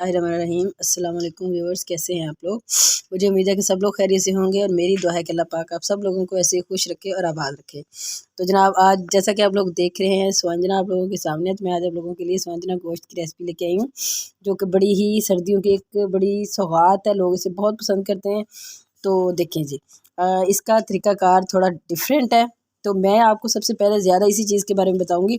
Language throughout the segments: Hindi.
बिस्मिल्लाहिर्रहमानिर्रहीम। अस्सलाम वालेकुम व्यूअर्स, कैसे हैं आप लोग। मुझे उम्मीद है कि सब लोग खैरियत से होंगे और मेरी दुआ है कि अल्लाह पाक आप सब लोगों को ऐसे ही खुश रखे और आबाद रखे। तो जनाब, आज जैसा कि आप लोग देख रहे हैं स्वांजना आप लोगों के सामने, तो मैं आज आप लोगों के लिए स्वांजना गोश्त की रेसिपी लेके आई हूँ, जो कि बड़ी ही सर्दियों की एक बड़ी सौगात है। लोग इसे बहुत पसंद करते हैं। तो देखें जी, इसका तरीक़ाकार थोड़ा डिफरेंट है। तो मैं आपको सबसे पहले ज़्यादा इसी चीज़ के बारे में बताऊंगी,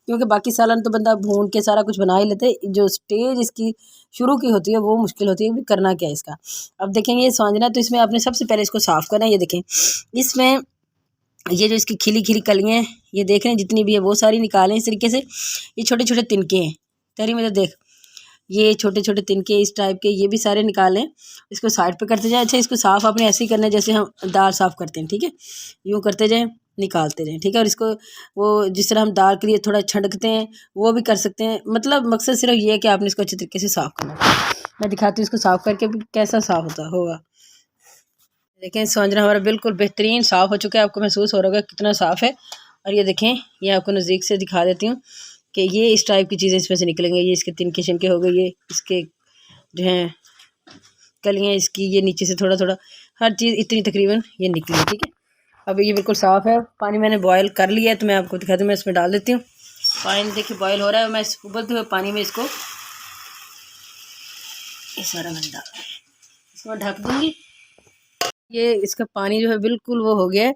क्योंकि बाकी सालन तो बंदा भून के सारा कुछ बना ही लेते हैं। जो स्टेज इसकी शुरू की होती है वो मुश्किल होती है कि करना क्या है इसका। अब देखेंगे ये स्वांजना, तो इसमें आपने सबसे पहले इसको साफ़ करना है। ये देखें, इसमें ये जो इसकी खिली खिली कलियाँ हैं, ये देख रहे हैं, जितनी भी है वो सारी निकालें इस तरीके से। ये छोटे छोटे तिनके हैं तहरी में, तो देख ये छोटे छोटे तिनके इस टाइप के, ये भी सारे निकालें। इसको साइड पे करते जाएं। अच्छा, इसको साफ़ आपने ऐसे ही करना है जैसे हम दाल साफ़ करते हैं, ठीक है। यूँ करते जाएं, निकालते जाएं, ठीक है। और इसको वो जिस तरह हम दाल के लिए थोड़ा छंडकते हैं वो भी कर सकते हैं। मतलब मकसद सिर्फ ये है कि आपने इसको अच्छे तरीके से साफ़ करना है। मैं दिखाती हूँ इसको साफ़ करके भी कैसा साफ़ होता होगा। देखें, स्वांजना हमारा बिल्कुल बेहतरीन साफ़ हो चुका है। आपको महसूस हो रहा होगा कितना साफ़ है। और ये देखें, ये आपको नज़दीक से दिखा देती हूँ कि ये इस टाइप की चीज़ें इसमें से निकलेंगे। ये इसके तिनके शिनके हो गए, ये इसके जो हैं कलियाँ इसकी, ये नीचे से थोड़ा थोड़ा हर चीज़ इतनी तकरीबन ये निकली, ठीक है। अब ये बिल्कुल साफ़ है। पानी मैंने बॉयल कर लिया है, तो मैं आपको दिखाती हूँ। मैं इसमें डाल देती हूँ। पानी देखिए बॉयल हो रहा है। मैं इस उबलते हुए पानी में इसको ये सारा मैंने डाला, इसको ढक दूँगी। ये इसका पानी जो है बिल्कुल वो हो गया है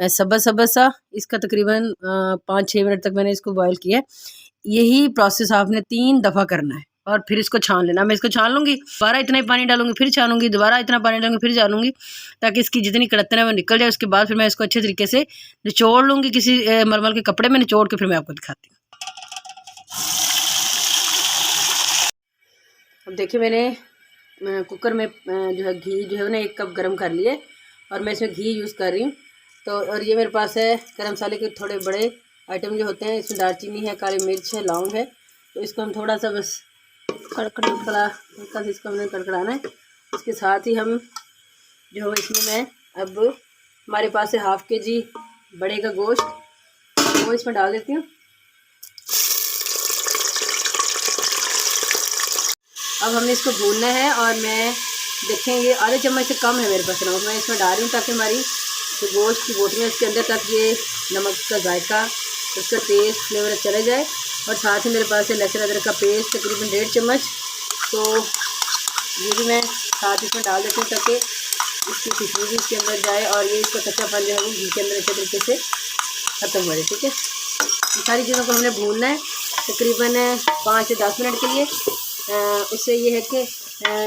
सब्ज़ सब्ज़ सा। इसका तकरीबन 5-6 मिनट तक मैंने इसको बॉयल किया है। यही प्रोसेस आपने 3 दफ़ा करना है और फिर इसको छान लेना। मैं इसको छान लूँगी, दोबारा इतना ही पानी डालूँगी, फिर छानूँगी, दोबारा इतना पानी डालूँगी, फिर छानूँगी, ताकि इसकी जितनी कड़तन है वो निकल जाए। उसके बाद फिर मैं इसको अच्छे तरीके से निचोड़ लूँगी, किसी मलमल के कपड़े में निचोड़ के फिर मैं आपको दिखाती हूँ। अब देखिए, मैंने कुकर में जो है घी जो है ना 1 कप गर्म कर लिए और मैं इसमें घी यूज़ कर रही हूँ। तो और ये मेरे पास है गरम मसाले के थोड़े बड़े आइटम जो होते हैं। इसमें दालचीनी है, काली मिर्च है, लौंग है। तो इसको हम थोड़ा सा बस हल्का सा इसको हमने कड़कड़ाना है। इसके साथ ही हम जो इसमें मैं अब हमारे पास है 1/2 kg बड़े का गोश्त, वो इसमें डाल देती हूँ। अब हमने इसको भूनना है और मैं देखें ये आधे चम्मच से कम है मेरे पास नमक, मैं इसमें डाल रही हूँ ताकि हमारी जो गोश्त की बोटियाँ इसके अंदर तक ये नमक का जायका, उसका टेस्ट, फ्लेवर चले जाए। और साथ ही मेरे पास है लहसुन अदरक का पेस्ट तकरीबन 1.5 चम्मच, तो ये भी मैं साथ इसमें डाल देती हूँ ताकि इसकी खुशबू भी इसके अंदर जाए और ये इसका कच्चापन जो है वो घी के अंदर अच्छे तरीके से ख़त्म हो जाए, ठीक है। इन सारी चीज़ों को हमने भूनना है तकरीबन 5 से 10 मिनट के लिए। उससे ये है कि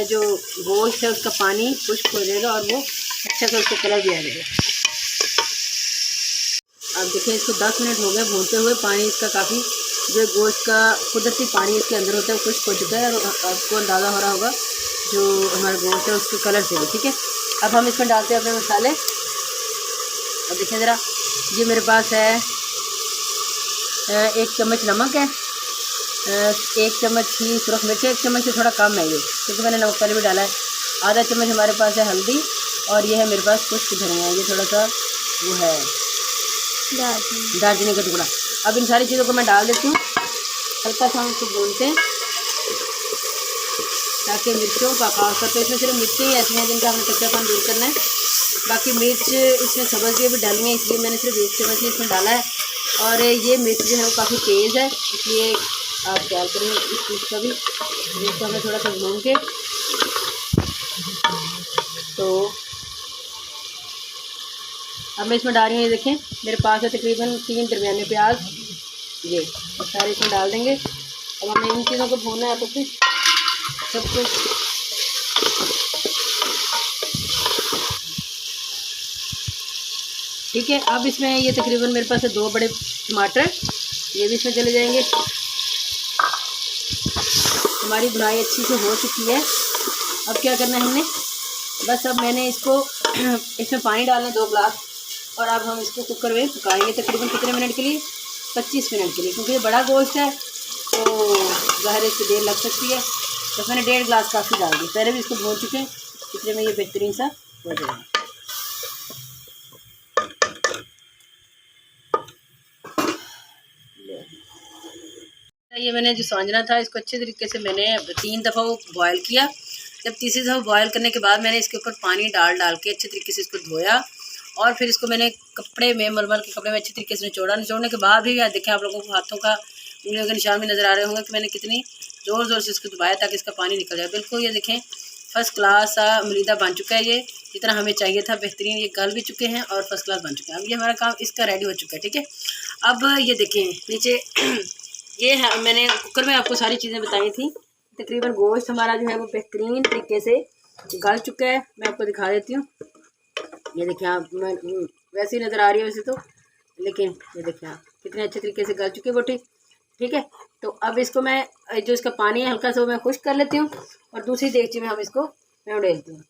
जो गोश्त है उसका पानी खुश्क हो जाएगा और वो अच्छा सा उसका कलर भी आ जाएगा। अब देखें, इसको 10 मिनट हो गए भूनते हुए। पानी इसका काफ़ी जो गोश्त का कुदरती पानी इसके अंदर होता है वो खुश्क हो चुका है और आपको अंदाज़ा हो रहा होगा जो हमारा गोश्त है उसके कलर से भी, ठीक है। अब हम इसमें डालते हैं अपने मसाले। अब देखें ज़रा, ये मेरे पास है 1 चम्मच नमक है, 1 चम्मच ही सुरख मिर्च है, 1 चम्मच से थोड़ा कम है ये, क्योंकि मैंने नमक पहले भी डाला है। आधा चम्मच हमारे पास है हल्दी और ये है मेरे पास खुश्क धनिया, ये थोड़ा सा वो है दालचीनी का टुकड़ा। अब इन सारी चीज़ों को मैं डाल देती हूँ। हल्का सा हम इसको भूनते हैं ताकि मिर्चों का खास करते हैं। इसमें सिर्फ मिर्चें ही ऐसी हैं जिनका हमने कच्चापन दूर करना है। बाकी मिर्च इसमें सब्ज़ भी डाली है, इसलिए मैंने सिर्फ 1 चम्मच ही इसमें डाला है। और ये मिर्च जो है वो काफ़ी तेज़ है, इसलिए आप ख्याल करें इस चीज़ का भी। इसको हमें थोड़ा सा भून के, तो अब मैं इसमें डाल रही हूँ। ये देखें, मेरे पास है तकरीबन 3 दरमियाने प्याज, ये सारे इसमें डाल देंगे। अब हमें इन चीज़ों को भूनना है आपस में सब कुछ। ठीक है, अब इसमें ये तकरीबन मेरे पास है 2 बड़े टमाटर, ये भी इसमें चले जाएंगे। हमारी भुनाई अच्छी से हो चुकी है। अब क्या करना है हमने, बस अब मैंने इसको इसमें पानी डालना 2 गिलास और अब हम इसको कुकर में पकाएंगे तकरीबन कितने मिनट के लिए, 25 मिनट के लिए, क्योंकि ये बड़ा गोश्त है तो ज़ाहिर इससे देर लग सकती है। बस मैंने 1.5 गिलास काफ़ी डाल दी, पहले भी इसको भून चुके हैं, इसलिए में ये बेहतरीन सा हो जाएगा। ये मैंने जो स्वांजना था इसको अच्छे तरीके से मैंने 3 दफ़ा वो बॉयल किया। जब तीसरी दफ़ा बॉयल करने के बाद मैंने इसके ऊपर पानी डाल के अच्छे तरीके से इसको धोया और फिर इसको मैंने कपड़े में मलमल के कपड़े में अच्छे तरीके से निचोड़ने के बाद भी देखें आप लोगों को हाथों का उंगलियों के निशान भी नज़र आ रहे होंगे कि मैंने कितनी ज़ोर से इसको दबाया ताकि इसका पानी निकल जाए। बिल्कुल ये देखें फर्स्ट क्लास मलीदा बन चुका है, ये जितना हमें चाहिए था बेहतरीन ये गल भी चुके हैं और फर्स्ट क्लास बन चुके हैं। अब ये हमारा काम इसका रेडी हो चुका है, ठीक है। अब ये देखें नीचे ये है, मैंने कुकर में आपको सारी चीज़ें बताई थी। तकरीबन गोश्त हमारा जो है वो बेहतरीन तरीके से गल चुका है। मैं आपको दिखा देती हूँ। ये देखें आप, वैसे ही नज़र आ रही है वैसे तो, लेकिन ये देखें आप कितने अच्छे तरीके से गल चुकी है बोटी, ठीक है। तो अब इसको मैं जो इसका पानी है हल्का सा वो मैं खुश्क कर लेती हूँ और दूसरी देगची में हम इसको मैं उड़ेलती हूँ।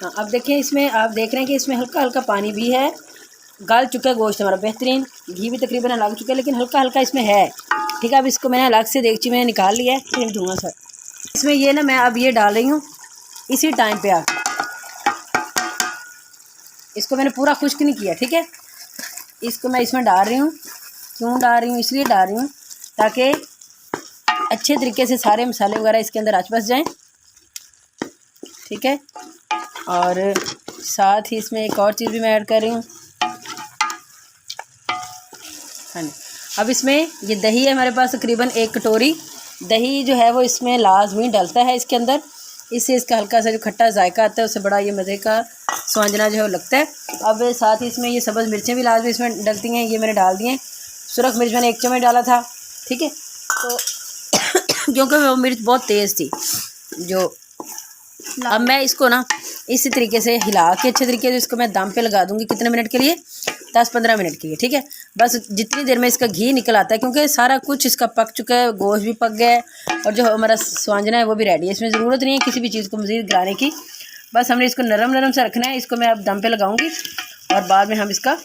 हाँ, अब देखिए इसमें आप देख रहे हैं कि इसमें हल्का हल्का पानी भी है, गल चुका है गोश्त हमारा बेहतरीन, घी भी तकरीबन लग चुका है लेकिन हल्का हल्का इसमें है, ठीक है। अब इसको मैंने अलग से देगची में निकाल लिया है, फिर दूँगा सर इसमें ये ना मैं अब ये डाल रही हूँ इसी टाइम पे आके, इसको मैंने पूरा खुश्क नहीं किया, ठीक है। इसको मैं इसमें डाल रही हूँ, क्यों डाल रही हूँ, इसलिए डाल रही हूँ ताकि अच्छे तरीके से सारे मसाले वगैरह इसके अंदर आच बस जाएँ, ठीक है। और साथ ही इसमें एक और चीज़ भी मैं ऐड कर रही हूँ, हाँ। अब इसमें ये दही है हमारे पास तकरीबन 1 कटोरी दही जो है वो इसमें लाजमी डलता है इसके अंदर, इससे इसका हल्का सा जो खट्टा जायका आता है उससे बड़ा ये मज़े का स्वांजना जो है वो लगता है। अब साथ ही इसमें ये सब्ज़ मिर्चें भी लाजमी इसमें डलती हैं, ये मैंने डाल दी हैं। सुरख मिर्च मैंने 1 चम्मच डाला था, ठीक है। तो क्योंकि वो मिर्च बहुत तेज़ थी जो, अब मैं इसको ना इसी तरीके से हिला के अच्छे तरीके से इसको मैं दम पे लगा दूंगी। कितने मिनट के लिए, 10-15 मिनट के लिए, ठीक है। बस जितनी देर में इसका घी निकल आता है, क्योंकि सारा कुछ इसका पक चुका है, गोश्त भी पक गया है और जो हमारा स्वांजना है वो भी रेडी है। इसमें ज़रूरत नहीं है किसी भी चीज़ को मज़ीद गलाने की, बस हमने इसको नरम नरम सा रखना है। इसको मैं अब दम पे लगाऊंगी और बाद में हम इसका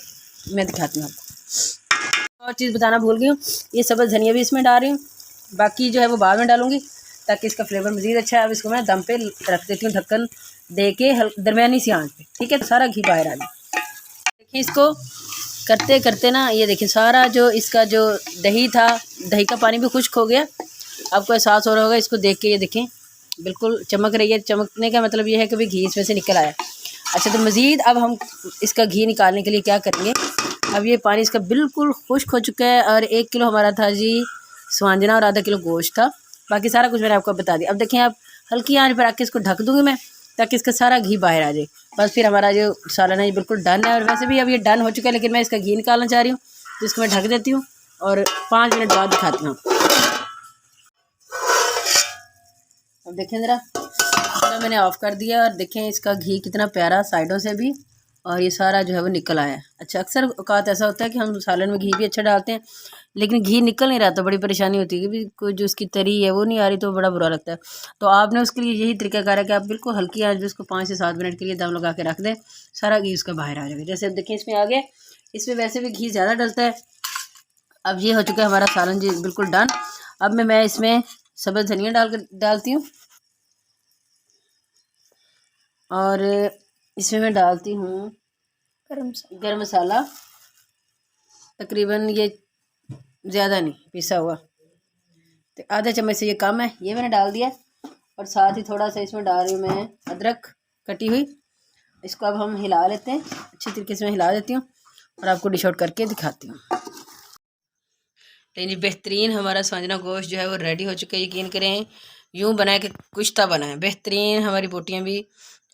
मैं दिखाती हूँ आपको। और चीज़ बताना भूल गई हूँ, ये सब्ज़ धनिया भी इसमें डाल रही हूँ, बाकी जो है वो बाद में डालूंगी ताकि इसका फ्लेवर मज़ीद अच्छा है। अब इसको मैं दम पे रख देती हूँ ढक्कन दे के दरमियानी सी आंच पे, ठीक है। तो सारा घी बाहर आ जाए। देखिए इसको करते करते ना ये देखिए सारा जो इसका जो दही था, दही का पानी भी खुश्क हो गया। आपको एहसास हो रहा होगा इसको देख के, ये देखें बिल्कुल चमक रही है। चमकने का मतलब ये है कि भी घी इसमें से निकल आया। अच्छा, तो मज़ीद अब हम इसका घी निकालने के लिए क्या करेंगे, अब ये पानी इसका बिल्कुल खुश्क हो चुका है और 1 किलो हमारा था जी स्वांजना और आधा किलो गोश्त था। बाकी सारा कुछ मैंने आपको बता दिया। अब देखें आप हल्की आंच पर आके इसको ढक दूँगी मैं ताकि इसका सारा घी बाहर आ जाए। बस फिर हमारा जो सालन है ये बिल्कुल डन है। और वैसे भी अब ये डन हो चुका है लेकिन मैं इसका घी निकालना चाह रही हूँ, तो इसको मैं ढक देती हूँ और 5 मिनट बाद दिखाती हूँ। अब देखें ज़रा मैंने ऑफ़ कर दिया और देखें इसका घी कितना प्यारा साइडों से भी, और ये सारा जो है वो निकल आया है। अच्छा, अक्सर औकात ऐसा होता है कि हम सालन में घी भी अच्छा डालते हैं लेकिन घी निकल नहीं रहा, तो बड़ी परेशानी होती है कि भी कोई जो उसकी तरी है वो नहीं आ रही, तो बड़ा बुरा लगता है। तो आपने उसके लिए यही तरीकाकार है कि आप बिल्कुल हल्की आंच पे उसको 5 से 7 मिनट के लिए दम लगा के रख दें, सारा घी उसका बाहर आ जाएगा। जैसे अब देखें इसमें आ गया, इसमें वैसे भी घी ज़्यादा डलता है। अब ये हो चुका है हमारा सालन जी बिल्कुल डन। अब मैं इसमें सब्ज़ धनिया डालती हूँ और इसमें मैं डालती हूँ गरम मसाला, तकरीबन ये ज़्यादा नहीं पिसा हुआ, तो आधा चम्मच से ये कम है, ये मैंने डाल दिया। और साथ ही थोड़ा सा इसमें डाल रही हूँ मैं अदरक कटी हुई। इसको अब हम हिला लेते हैं, अच्छी तरीके से मैं हिला देती हूँ और आपको डिश आउट करके दिखाती हूँ। लेकिन ये बेहतरीन हमारा स्वांजना गोश्त जो है वो रेडी हो चुका है। यकीन करें यूँ बनाए कि कुश्ता बना है। बेहतरीन हमारी बोटियाँ भी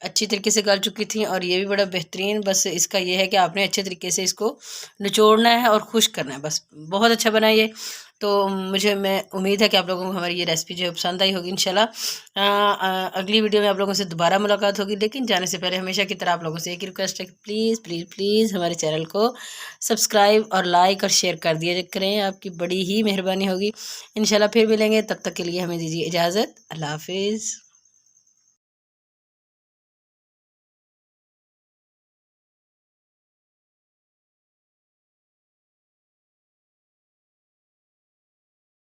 अच्छी तरीके से गल चुकी थी और ये भी बड़ा बेहतरीन। बस इसका ये है कि आपने अच्छे तरीके से इसको निचोड़ना है और खुश्क करना है, बस बहुत अच्छा बना ये। तो मैं उम्मीद है कि आप लोगों को हमारी ये रेसिपी जो है पसंद आई होगी। इंशाल्लाह अगली वीडियो में आप लोगों से दोबारा मुलाकात होगी। लेकिन जाने से पहले हमेशा की तरह आप लोगों से एक रिक्वेस्ट है, प्लीज़ प्लीज़ प्लीज़ हमारे चैनल को सब्सक्राइब और लाइक और शेयर कर दिया करें, आपकी बड़ी ही मेहरबानी होगी। इंशाल्लाह फिर मिलेंगे, तब तक के लिए हमें दीजिए इजाज़त। अल्लाह हाफिज़।